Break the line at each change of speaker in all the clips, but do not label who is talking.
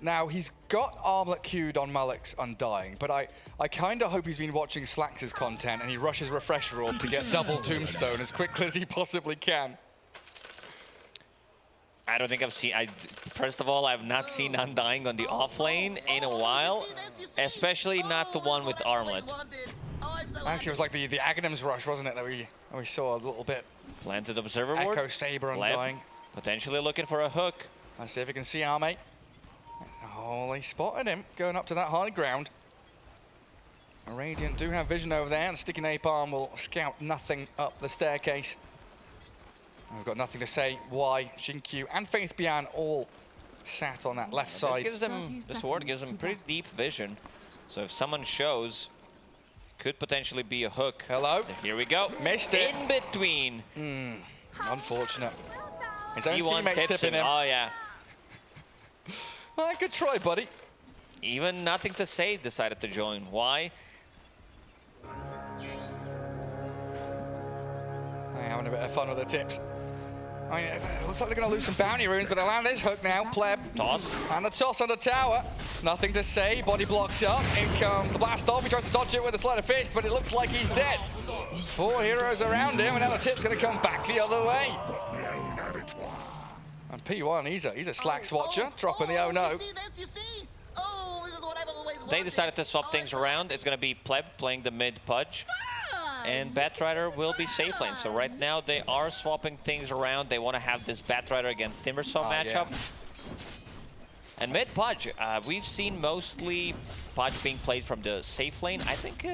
Now, he's got Armlet queued on Malik's Undying, but I kind of hope he's been watching Slax's content and he rushes Refresher Orb to get double Tombstone as quickly as he possibly can.
I don't think I've seen... First of all, I've not seen Undying on the off lane in a while, especially not the one with Armlet.
Actually, it was like the Aghanims rush, wasn't it, that we saw a little bit.
Planted Observer Ward.
Echo Saber Undying.
Potentially looking for a hook.
Let's see if we can see Arme. Oh, they spotted him going up to that high ground. Radiant do have vision over there, and Sticky Napalm will scout nothing up the staircase. We've got nothing to say why Xinkyu and Faith Bian all sat on that left side.
This ward gives them pretty deep vision. So if someone shows, could potentially be a hook.
Hello.
Here we go.
Missed it.
In between.
Unfortunate. His own
T1
teammates tipping him.
Oh, yeah.
Well, good try, buddy.
Even nothing to say decided to join. Why?
They're having a bit of fun with the tips. I mean, it looks like they're going to lose some bounty runes, but they land this hook now. Pleb.
Toss.
And the toss on the tower. Nothing to say. Body blocked up. In comes the blast off. He tries to dodge it with a sleight of fist, but it looks like he's dead. 4 heroes around him, and now the tip's going to come back the other way. And P1, he's a Slacks watcher, dropping the oh no.
They decided to swap things around. It's going to be Pleb playing the mid Pudge. And Batrider will be safe lane. So right now they are swapping things around. They want to have this Batrider against Timbersaw matchup. Yeah. And mid Pudge, we've seen mostly Pudge being played from the safe lane. I think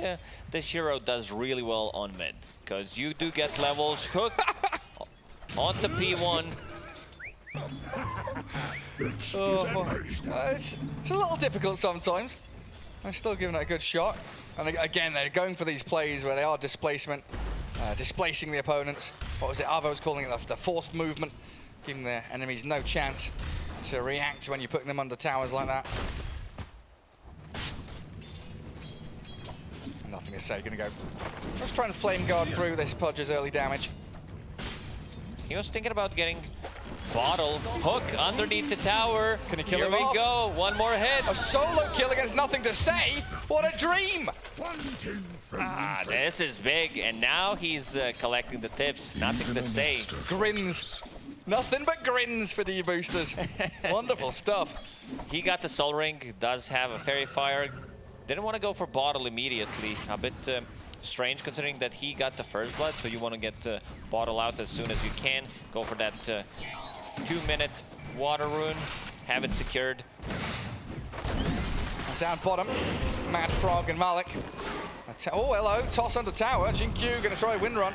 this hero does really well on mid, because you do get levels. Hook onto P1.
It's a little difficult sometimes. I'm still giving it a good shot. And again, they're going for these plays where they are displacing the opponents. What was it? Avo was calling it the forced movement, giving their enemies no chance to react when you're putting them under towers like that. Nothing to say, gonna go. Let's try and flame guard through this Pudge's early damage.
He was thinking about getting Bottle. Hook underneath the tower.
Can he kill him off?
Here we go. One more hit.
A solo kill against nothing to say. What a dream.
This is big. And now he's collecting the tips. Nothing to say.
Grins. Nothing but grins for Deboosters. Wonderful stuff.
He got the Soul Ring. Does have a Fairy Fire. Didn't want to go for Bottle immediately. A bit strange considering that he got the first blood. So you want to get Bottle out as soon as you can. Go for that 2-minute water rune, have it secured.
Down bottom, Mad Frog and Malik. Oh, hello, toss under tower. Xinkyu gonna try win run.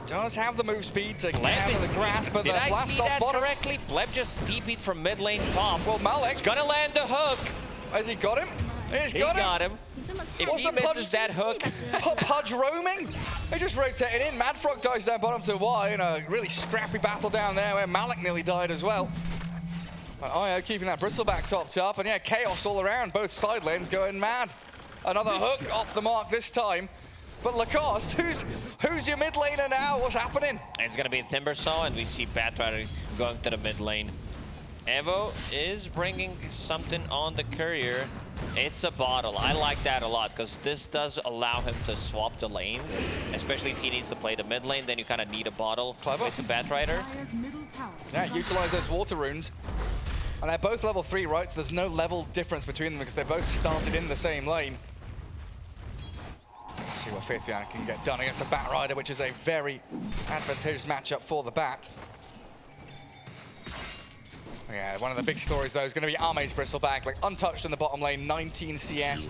Does have the move speed to get out of the grasp, but the blast off
Did I see that
bottom.
correctly? Pleb just TP'd from mid lane top.
Well, Malik's
gonna land the hook.
Has he got him?
He got him. If he misses that hook.
Pudge roaming. They just rotated in. Mad Frog dies down bottom to Y in a really scrappy battle down there where Malik nearly died as well. But IO keeping that Bristleback topped up, and yeah, chaos all around. Both side lanes going mad. Another hook off the mark this time. But Lacoste, who's your mid laner now? What's happening?
It's gonna be Timbersaw, and we see Batrider going to the mid lane. Evo is bringing something on the courier. It's a bottle. I like that a lot because this does allow him to swap the lanes, especially if he needs to play the mid lane. Then you kind of need a bottle with the Batrider.
Yeah, utilize those water runes. And they're both level 3, right? So there's no level difference between them because they both started in the same lane. Let's see what Faith Bian can get done against the Bat Rider, which is a very advantageous matchup for the Bat. Yeah, one of the big stories, though, is going to be Arme's Bristleback, like untouched in the bottom lane, 19 CS,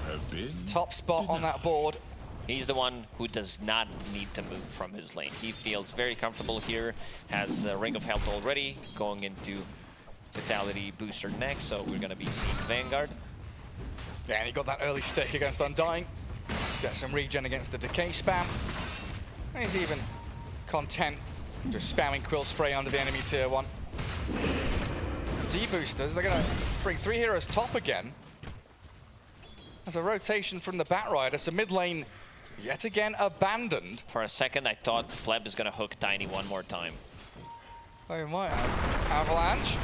top spot on that board.
He's the one who does not need to move from his lane. He feels very comfortable here, has a Ring of Health already, going into Vitality Booster next, so we're going to be seeing Vanguard.
Yeah, and he got that early stick against Undying. Get some regen against the Decay spam. And he's even content just spamming Quill Spray under the enemy tier 1. Deboosters, they're going to bring 3 heroes top again. There's a rotation from the Bat Rider, so mid lane yet again abandoned.
For a second, I thought Pleb is going to hook Tiny one more time.
Oh, he might have. Avalanche.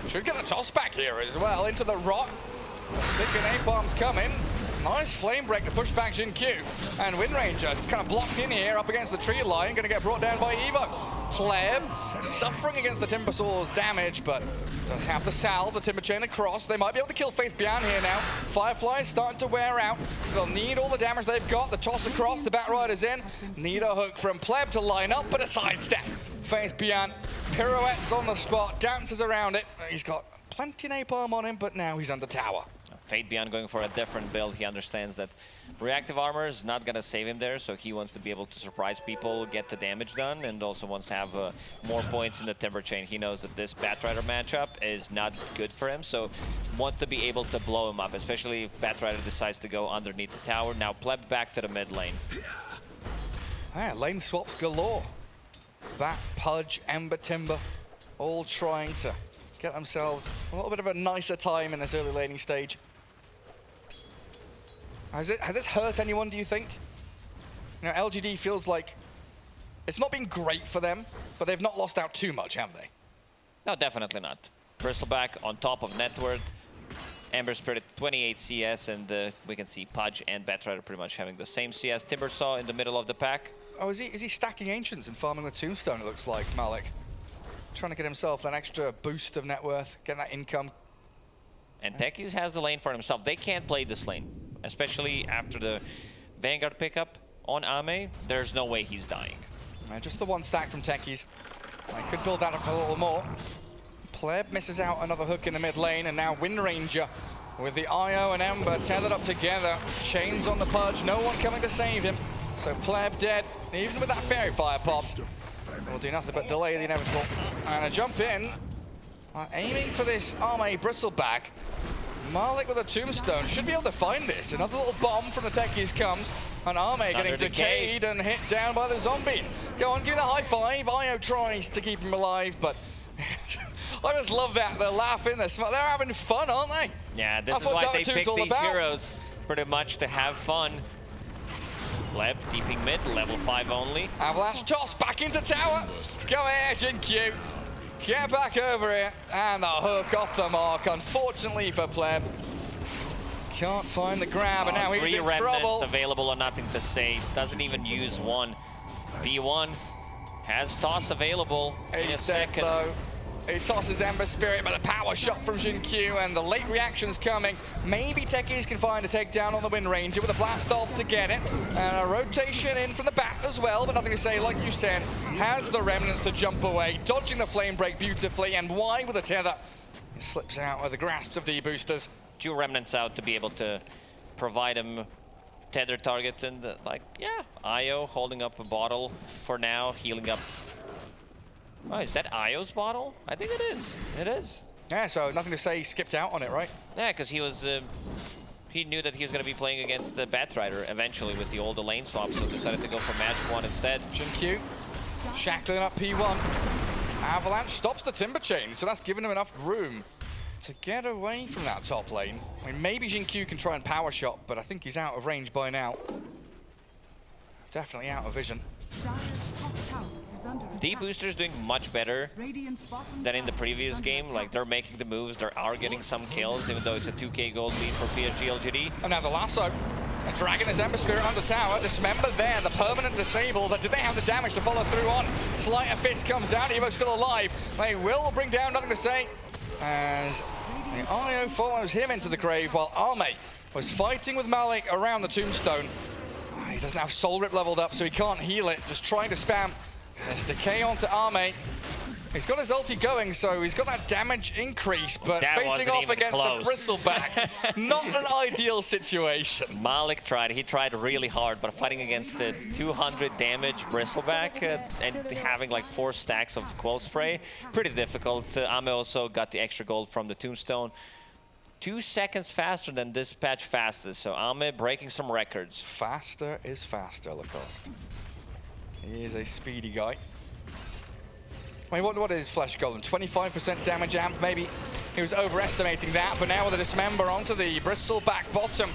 Should get the toss back here as well into the rot. The stick and A-bombs coming. Nice flame break to push back Jin Q. And Windranger is kind of blocked in here up against the tree line. Going to get brought down by Evo. Pleb suffering against the Timbersaur's damage, but does have the salve, the Timber Chain across. They might be able to kill Faith Beyond here now. Firefly's starting to wear out, so they'll need all the damage they've got. The toss across, the Bat Rider's in. Need a hook from Pleb to line up, but a sidestep. Faith Beyond pirouettes on the spot, dances around it. He's got plenty of napalm on him, but now he's under tower.
Fate Beyond going for a different build. He understands that reactive armor is not going to save him there, so he wants to be able to surprise people, get the damage done, and also wants to have more points in the Timber Chain. He knows that this Batrider matchup is not good for him, so wants to be able to blow him up, especially if Batrider decides to go underneath the tower. Now Pleb back to the mid lane.
Yeah, lane swaps galore. Bat, Pudge, Ember, Timber, all trying to get themselves a little bit of a nicer time in this early laning stage. Has this hurt anyone, do you think? You know, LGD feels like it's not been great for them, but they've not lost out too much, have they?
No, definitely not. Bristleback on top of net worth. Ember Spirit 28 CS, and we can see Pudge and Batrider pretty much having the same CS. Timbersaw in the middle of the pack.
Oh, is he stacking Ancients and farming the Tombstone, it looks like, Malik? Trying to get himself an extra boost of net worth, get that income.
And Techies has the lane for himself. They can't play this lane, especially after the Vanguard pickup on Ame. There's no way he's dying.
Just the one stack from Techies. I could build that up a little more. Pleb misses out another hook in the mid lane, and now Windranger with the IO and Ember tethered up together. Chains on the Pudge, no one coming to save him. So Pleb dead, even with that Fairy Fire popped. Will do nothing but delay the inevitable. And a jump in. Aiming for this Ame Bristleback. Malik with a Tombstone should be able to find this. Another little bomb from the Techies comes. And Ame getting decayed and hit down by the zombies. Go on, give it a high five. IO tries to keep him alive, but I just love that. They're laughing, they're having fun, aren't they?
Yeah, this is why they pick these heroes, pretty much to have fun. Pleb deeping mid, level 5 only.
Avalanche toss back into tower. Go ahead, Jin Q. Get back over here. And the hook off the mark, unfortunately for Pleb. Can't find the grab, and now he's in trouble. 3 remnants
available or nothing to say. Doesn't even use one. B1 has toss available in a second.
Though. He tosses Ember Spirit, but the power shot from Jin Q and the late reaction's coming. Maybe Techies can find a takedown on the Windranger with a blast off to get it. And a rotation in from the Bat as well, but nothing to say, like you said. Has the remnants to jump away, dodging the flame break beautifully, and Y with a tether. He slips out with the grasps of Deboosters.
2 remnants out to be able to provide him tether target, and yeah, IO holding up a bottle for now, healing up. Oh, is that Io's bottle? I think it is. It is.
Yeah, so nothing to say, he skipped out on it, right?
Yeah, because he was, he knew that he was going to be playing against the Batrider eventually with the older lane swap, so decided to go for Magic 1 instead.
Jin Q, shackling up P1. Avalanche stops the Timber Chain, so that's given him enough room to get away from that top lane. I mean, maybe Jin Q can try and power shot, but I think he's out of range by now. Definitely out of vision.
Deboosters doing much better than in the previous game. Like, they're making the moves, they are getting some kills, even though it's a 2k gold lead for PSG LGD.
And now the lasso. And dragging his Ember Spirit under tower. Dismember there, the permanent disable, but did they have the damage to follow through on? Sleight of Fist comes out, Evo's still alive. They will bring down, nothing to say, as the IO follows him into the grave, while Ame was fighting with Malik around the Tombstone. He doesn't have Soul Rip leveled up, so he can't heal it. Just trying to spam. There's decay onto Ame. He's got his ulti going, so he's got that damage increase, but that facing off against the Bristleback, not an ideal situation.
Malik tried, he tried really hard, but fighting against the 200 damage Bristleback and having like 4 stacks of Quell Spray, pretty difficult. Ame also got the extra gold from the Tombstone. 2 seconds faster than this patch fastest, so Ame breaking some records.
Faster is faster, Lacoste. He is a speedy guy. I mean, what is Flesh Golem? 25% damage amp, maybe he was overestimating that, but now with the Dismember onto the Bristleback bottom,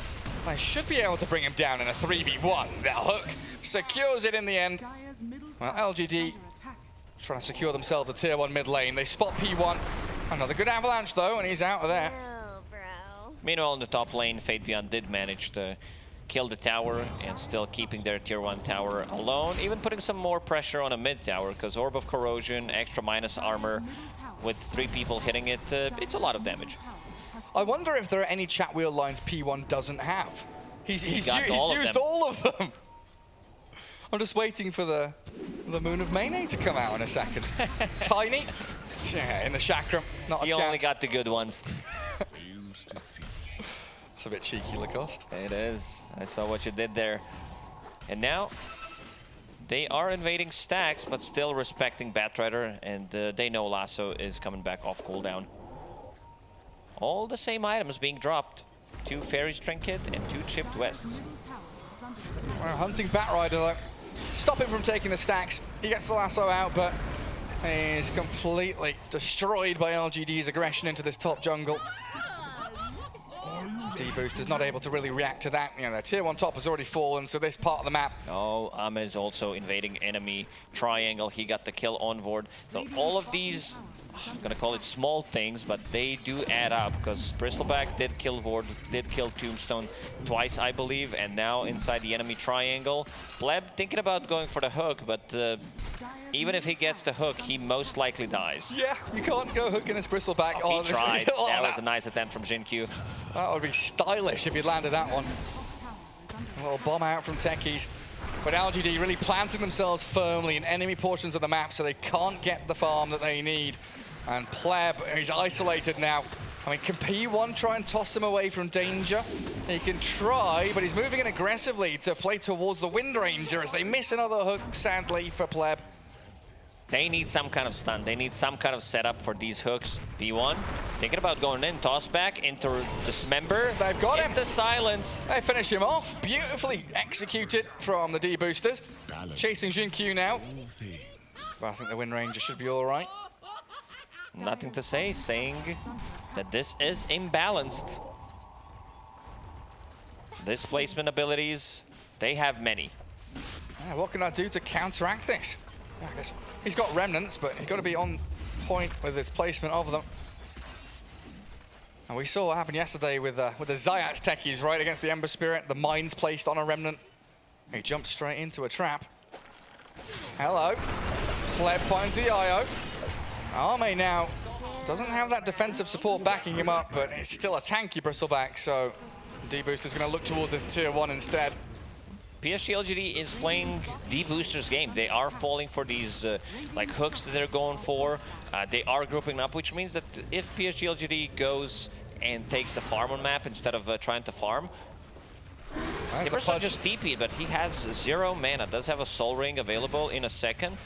they should be able to bring him down in a 3v1. That hook secures it in the end. Well, LGD trying to secure themselves a tier 1 mid lane. They spot P1. Another good avalanche though, and he's out of there.
Oh, bro.
Meanwhile, in the top lane, Fate Beyond did manage to kill the tower and still keeping their tier 1 tower alone, even putting some more pressure on a mid tower because Orb of Corrosion, extra minus armor with 3 people hitting it, it's a lot of damage.
I wonder if there are any chat wheel lines P1 doesn't have. He's used all of them. I'm just waiting for the Moon of Mayne to come out in a second. Tiny, yeah, in the chakram, not a chance.
He only got the good ones.
It's a bit cheeky, Lacoste.
It is. I saw what you did there. And now they are invading stacks, but still respecting Batrider, and they know Lasso is coming back off cooldown. All the same items being dropped. 2 Fairies Trinket and 2 Chipped Wests.
Hunting Batrider though. Stop him from taking the stacks. He gets the lasso out, but he's completely destroyed by LGD's aggression into this top jungle. Deboosters not able to really react to that. You know, their tier 1 top has already fallen, so this part of the map.
Oh, Amez also invading enemy triangle. He got the kill on board. So all of these, I'm gonna call it small things, but they do add up because Bristleback did kill Vord, did kill Tombstone twice, I believe, and now inside the enemy triangle. Pleb thinking about going for the hook, but even if he gets the hook, he most likely dies.
Yeah, you can't go hooking this Bristleback.
Oh, he tried. That was a nice attempt from Jin-Q.
That would be stylish if he'd landed that one. A little bomb out from Techies. But LGD really planting themselves firmly in enemy portions of the map so they can't get the farm that they need. And Pleb, he's isolated now. I mean, can P1 try and toss him away from danger? He can try, but he's moving in aggressively to play towards the Wind Ranger as they miss another hook, sadly, for Pleb.
They need some kind of stun. They need some kind of setup for these hooks. P1 thinking about going in, toss back into Dismember.
They've got him.
Into silence.
They finish him off. Beautifully executed from the Deboosters. Chasing Jin-Q now. But I think the Wind Ranger should be all right.
Nothing to say, saying that this is imbalanced. Displacement abilities, they have many.
Yeah, what can I do to counteract this? I guess he's got remnants, but he's got to be on point with his placement of them. And we saw what happened yesterday with the Zayat's techies, right, against the Ember Spirit. The mines placed on a remnant. He jumped straight into a trap. Hello. Pleb finds the IO. Arme now doesn't have that defensive support backing him up, but it's still a tanky Bristleback, so Debooster's going to look towards this tier 1 instead.
PSG LGD is playing Deboosters game. They are falling for these like hooks that they're going for. They are grouping up, which means that if PSG LGD goes and takes the farm on map instead of trying to farm, Timbersaw just TP'd, but he has 0 mana. Does have a Soul Ring available in a second.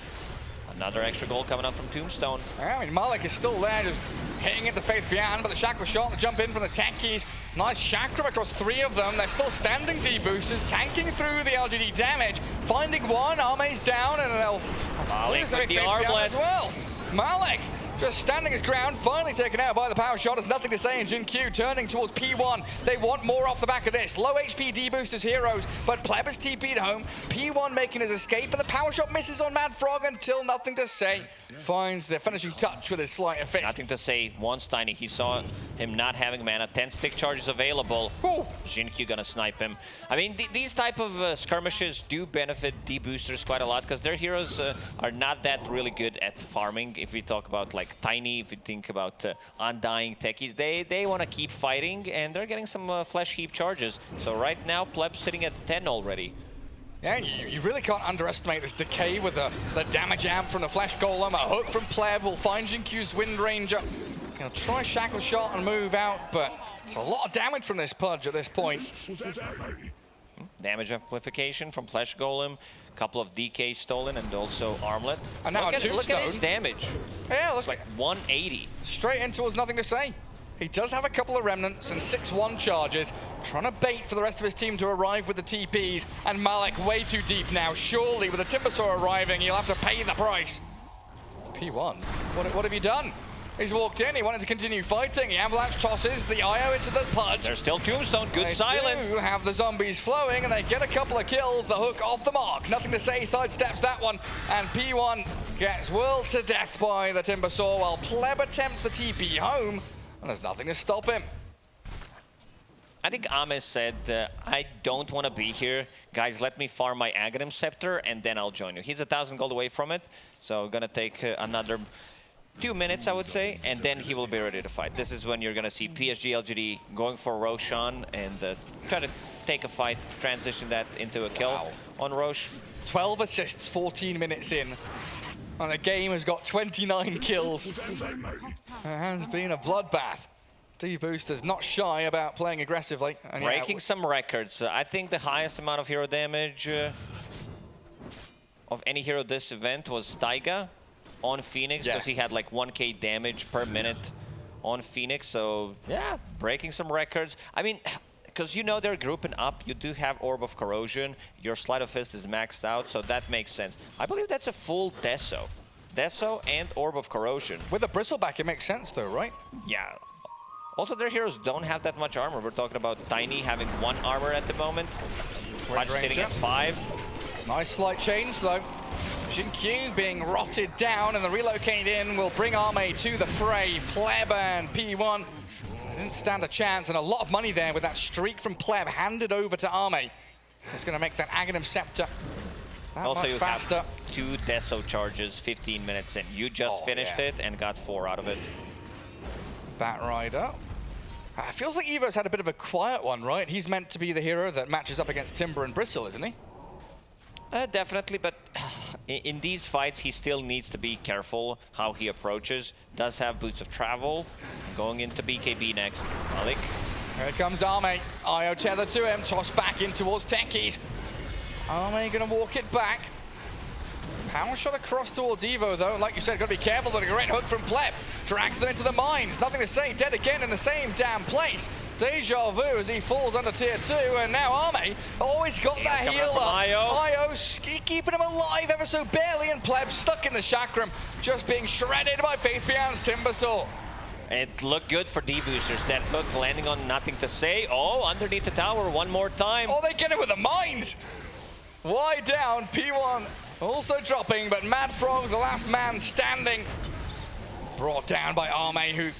Another extra goal coming up from Tombstone.
I mean, Malik is still there, just hitting at the Faith Beyond, but the Shackle Shot, the jump in from the techies. Nice chakram across 3 of them. They're still standing Deboosters, tanking through the LGD damage. Finding one, Arme's down, and they'll lose a big Faith Beyond as well. Malik just standing his ground, finally taken out by the power shot. There's nothing to say in Jin-Q, turning towards P1. They want more off the back of this. Low HP Deboosters heroes, but Pleb is TP'd home. P1 making his escape, but the power shot misses on Mad Frog until nothing to say finds the finishing touch with his sleight of fist.
Nothing to say. Once Tiny, he saw him not having mana. 10 stick charges available. Jin-Q gonna snipe him. I mean, these type of skirmishes do benefit Deboosters quite a lot because their heroes are not that really good at farming. If we talk about like Tiny, if you think about Undying techies, they want to keep fighting, and they're getting some flesh heap charges. So right now, Pleb's sitting at 10 already.
Yeah, you really can't underestimate this decay with the damage amp from the Flesh Golem. A hook from Pleb will find Jin-Q's Wind Ranger. He'll try Shackle Shot and move out, but it's a lot of damage from this Pudge at this point.
Damage amplification from Flesh Golem. Couple of DK stolen and also Armlet.
And now
look at his damage.
Yeah,
it's like 180.
Straight into us, nothing to say. He does have a couple of remnants and 6-1 charges, trying to bait for the rest of his team to arrive with the TPs. And Malik way too deep now. Surely, with the Timbersaw arriving, he'll have to pay the price. P1, what have you done? He's walked in, he wanted to continue fighting. The Avalanche tosses the IO into the Pudge.
There's still Tombstone, good silence.
They do have the zombies flowing, and they get a couple of kills. The hook off the mark. Nothing to say, sidesteps that one. And P1 gets whirled to death by the Timbersaw while Pleb attempts the TP home, and there's nothing to stop him.
I think Ame said, I don't want to be here. Guys, let me farm my Aghanim Scepter, and then I'll join you. He's 1,000 gold away from it, so gonna take another 2 minutes, I would say, and then he will be ready to fight. This is when you're gonna see PSG, LGD going for Roshan and try to take a fight, transition that into a kill on Rosh.
12 assists, 14 minutes in, and the game has got 29 kills. It has been a bloodbath. Deboosters not shy about playing aggressively. And
breaking some records. I think the highest amount of hero damage of any hero this event was Taiga on Phoenix, because he had like 1k damage per minute on Phoenix. So yeah, breaking some records. I mean, because you know they're grouping up, you do have Orb of Corrosion, your Sleight of Fist is maxed out, so that makes sense. I believe that's a full Deso. Deso and Orb of Corrosion.
With a Bristleback, it makes sense though, right?
Yeah. Also, their heroes don't have that much armor. We're talking about Tiny having 1 armor at the moment. Punch sitting at 5.
Nice slight change though. Q being rotted down, and the relocate in will bring Ame to the fray. Pleb and P1 didn't stand a chance, and a lot of money there with that streak from Pleb handed over to Ame. It's going to make that Aghanim Scepter that
also,
much faster.
Have 2 Deso charges 15 minutes in. You just finished it and got 4 out of it.
Bat Rider. Feels like Evo's had a bit of a quiet one, right? He's meant to be the hero that matches up against Timber and Bristle, isn't he?
Definitely, but in these fights, he still needs to be careful how he approaches. Does have Boots of Travel. Going into BKB next. Malik.
Here comes Ame. Io tethered to him, tossed back in towards Techies. Ame gonna walk it back. Power shot across towards Evo, though. Like you said, got to be careful, but a great hook from Pleb. Drags them into the mines. Nothing to say. Dead again in the same damn place. Deja vu as he falls under tier 2. And now Ame always got that healer. Io keeping him alive ever so barely. And Pleb stuck in the chakram, just being shredded by Faith Beyond's Timbersaw.
It looked good for Deboosters. That hook landing on nothing to say. Oh, underneath the tower one more time.
Oh, they get it with the mines. Wide down, P1 also dropping, but Mad Frog, the last man standing, brought down by Ame, who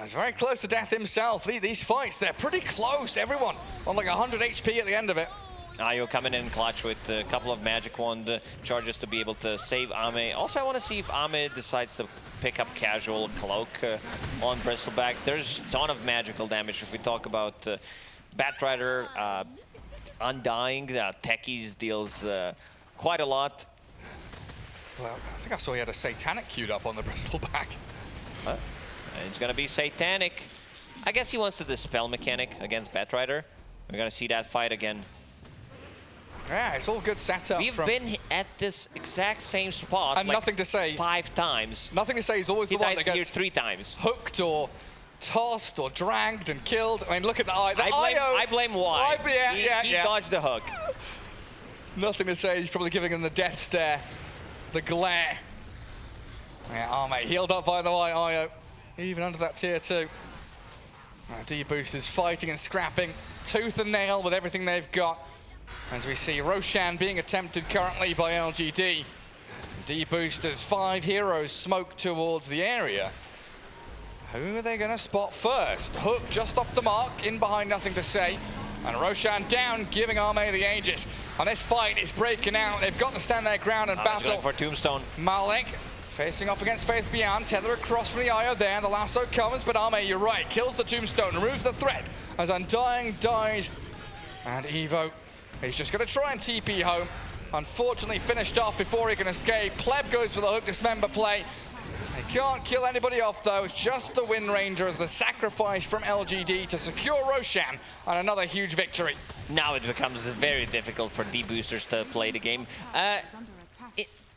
is very close to death himself. These fights, they're pretty close, everyone on like 100 HP at the end of it.
Io coming in clutch with a couple of Magic Wand charges to be able to save Ame. Also, I want to see if Ame decides to pick up Casual Cloak on Bristleback. There's a ton of magical damage if we talk about Batrider, Undying. Techies deals quite a lot.
Well, I think I saw he had a Satanic queued up on the Bristleback.
It's going to be Satanic. I guess he wants to dispel mechanic against Batrider. We're going to see that fight again.
Yeah, it's all good setup.
We've been at this exact same spot
and
like
nothing to say.
5 times.
Nothing to say. He's always the one that gets
3 times.
Hooked or tossed or dragged and killed. I mean, look at the eye.
I blame Y. He dodged the hook.
Nothing to say. He's probably giving him the death stare. The glare. Yeah, Ame healed up by the way, Io. Even under that tier 2. Deboosters fighting and scrapping tooth and nail with everything they've got. As we see Roshan being attempted currently by LGD. Deboosters, 5 heroes smoked towards the area. Who are they going to spot first? Hook just off the mark, in behind nothing to say. And Roshan down, giving Ame the Aegis. And this fight is breaking out. They've got to stand their ground and battle.
Going for Tombstone.
Malik facing off against Faith Beyond. Tether across from the Io there. The lasso comes, but Ame, you're right, kills the Tombstone, removes the threat as Undying dies. And Evo, he's just going to try and TP home. Unfortunately finished off before he can escape. Pleb goes for the hook dismember play. They can't kill anybody off though. It's just the Wind Ranger as the sacrifice from LGD to secure Roshan and another huge victory.
Now it becomes very difficult for Deboosters to play the game.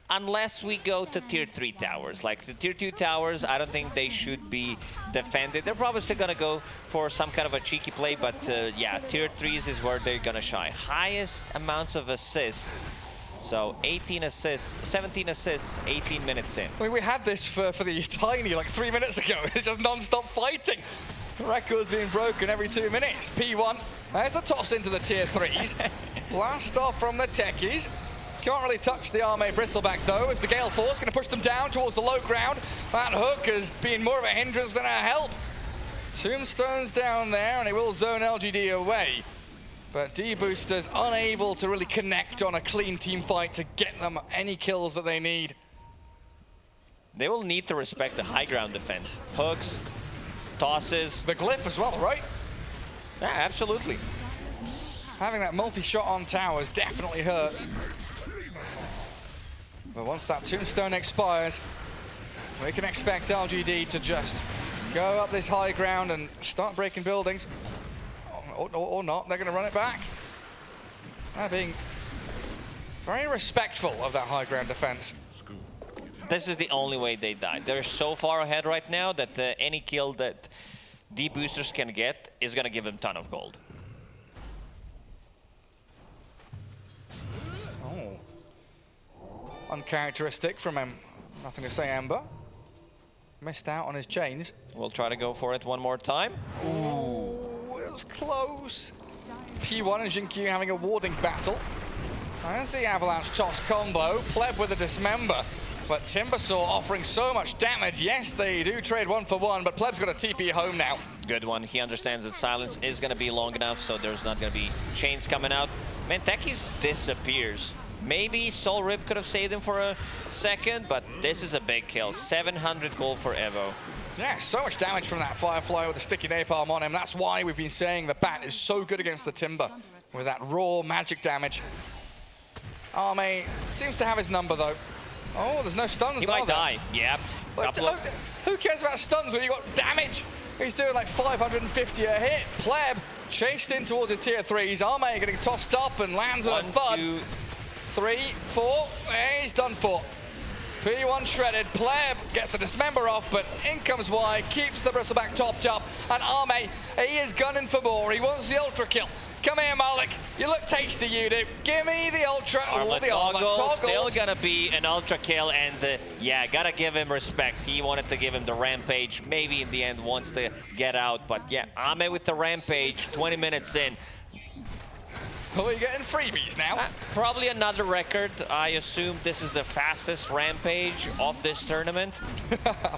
Unless we go to tier 3 towers. Like the tier 2 towers, I don't think they should be defended. They're probably still gonna go for some kind of a cheeky play, but yeah, tier 3s is where they're gonna shine. Highest amounts of assists. So 18 assists, 17 assists, 18 minutes in.
I mean, we had this for the Tiny like 3 minutes ago. It's just non-stop fighting. Records being broken every 2 minutes. P1, there's a toss into the tier 3s. Blast off from the Techies. Can't really touch the Arme Bristleback though, as the Gale Force going to push them down towards the low ground. That hook has been more of a hindrance than a help. Tombstone's down there, and he will zone LGD away. But Deboosters unable to really connect on a clean team fight to get them any kills that they need.
They will need to respect the high ground defense. Hooks, tosses.
The glyph as well, right?
Yeah, absolutely.
Having that multi-shot on towers definitely hurts. But once that Tombstone expires, we can expect LGD to just go up this high ground and start breaking buildings. Or not, they're going to run it back. They're being very respectful of that high ground defense.
This is the only way they die. They're so far ahead right now that any kill that Deboosters can get is going to give them a ton of gold.
Oh. Uncharacteristic from him. Nothing to say, Ember. Missed out on his chains.
We'll try to go for it one more time.
Ooh, it was close. P1 and Jinkyu having a warding battle. There's the Avalanche toss combo. Pleb with a dismember. But Timbersaw offering so much damage. Yes, they do trade 1 for 1, but Pleb's got a TP home now.
Good one. He understands that silence is going to be long enough, so there's not going to be chains coming out. Man, Techie's disappears. Maybe Soul Rip could have saved him for a second, but this is a big kill. 700 gold for Evo.
Yeah, so much damage from that Firefly with the sticky napalm on him. That's why we've been saying the Bat is so good against the Timber with that raw magic damage. Arme seems to have his number, though. Oh, there's no stuns.
He might die. Yep.
But who cares about stuns when you got damage? He's doing like 550 a hit. Pleb chased in towards his tier 3s. Arme getting tossed up and lands with a thud.
2,
3, 4. He's done for. P1 shredded. Pleb gets the dismember off, but in comes Y, keeps the bristleback topped up. And Arme, he is gunning for more. He wants the ultra kill. Come here, Malik. You look tasty, you do. Give me the ultra.
Armor
The armor
Toggle. Still gonna be an ultra kill, and yeah, gotta give him respect. He wanted to give him the Rampage. Maybe in the end wants to get out, but yeah, Ame with the Rampage. 20 minutes in.
Are you getting freebies now?
Probably another record. I assume this is the fastest Rampage of this tournament.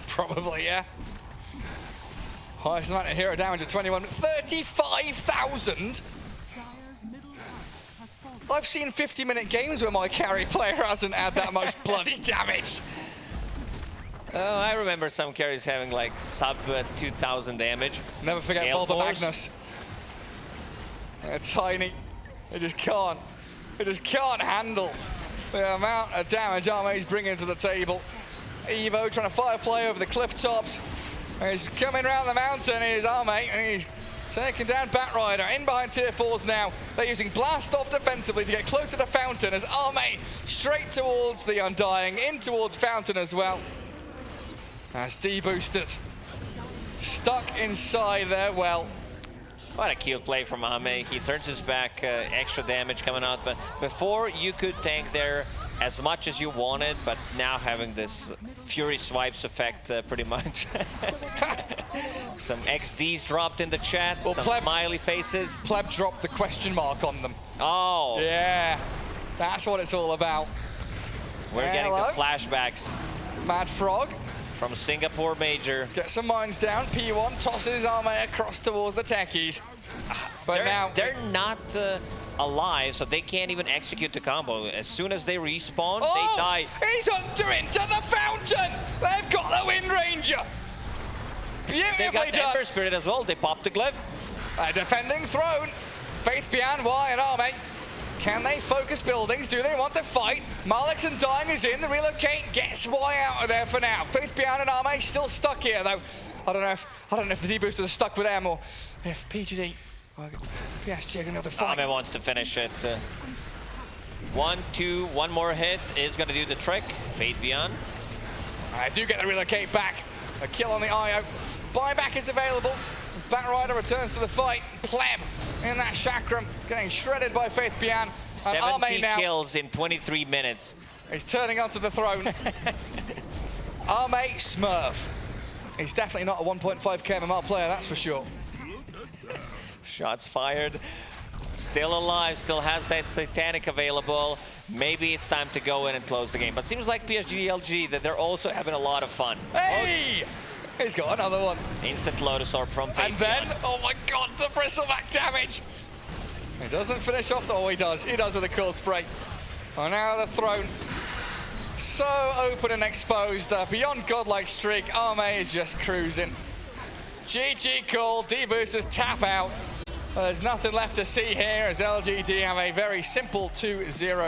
Probably, yeah. Highest amount of hero damage of 21. 35,000. I've seen 50-minute games where my carry player hasn't had that much bloody damage.
Oh, I remember some carries having like sub 2,000 damage.
Never forget Balder Magnus. They're tiny. They just can't handle the amount of damage Arme's bringing to the table. Evo trying to Firefly over the cliff tops. He's coming around the mountain, here's Arme, and he's taking down Batrider. In behind tier 4s now. They're using Blast Off defensively to get closer to Fountain as Arme straight towards the Undying, in towards Fountain as well. As Deboosted stuck inside their well.
What a cute play from Ame. He turns his back, extra damage coming out. But before you could tank there as much as you wanted, but now having this Fury Swipes effect pretty much. Some XDs dropped in the chat, well, some smiley faces.
Pleb dropped the question mark on them.
Oh.
Yeah, that's what it's all about.
We're getting the flashbacks.
Mad Frog.
From Singapore Major.
Get some mines down. P1 tosses Arme across towards the techies. But now
they're not alive, so they can't even execute the combo. As soon as they respawn, they die.
He's under into the Fountain! They've got the Wind Ranger! Beautifully
They got
done.
Ember Spirit as well. They popped the glyph.
Defending throne. Faith Bian, Y and Arme. Can they focus buildings? Do they want to fight? Malik's Undying is in. The relocate gets Y out of there for now. Faith Bian and Arme still stuck here though. I don't know if the Deboosters are stuck with them or if PSG or PSG are going to fight.
Arme wants to finish it. 1, 2, one more hit is going to do the trick. Faith Bian.
I do get the relocate back. A kill on the IO. Buyback is available. Batrider returns to the fight. Pleb in that chakram, getting shredded by Faith Bian.
70 kills in 23 minutes.
He's turning onto the throne. Arme Smurf. He's definitely not a 1.5k MMR player, that's for sure.
Shots fired. Still alive, still has that Satanic available. Maybe it's time to go in and close the game. But seems like PSG LGD that they're also having a lot of fun.
Hey! He's got another one.
Instant Lotus Orb from Fabian.
And then, oh my god, the bristleback damage! He doesn't finish off, oh he does with a cool spray. Oh, now the throne. So open and exposed, beyond godlike streak, Arme is just cruising. GG call, Deboosters tap out. There's nothing left to see here as LGD have a very simple 2-0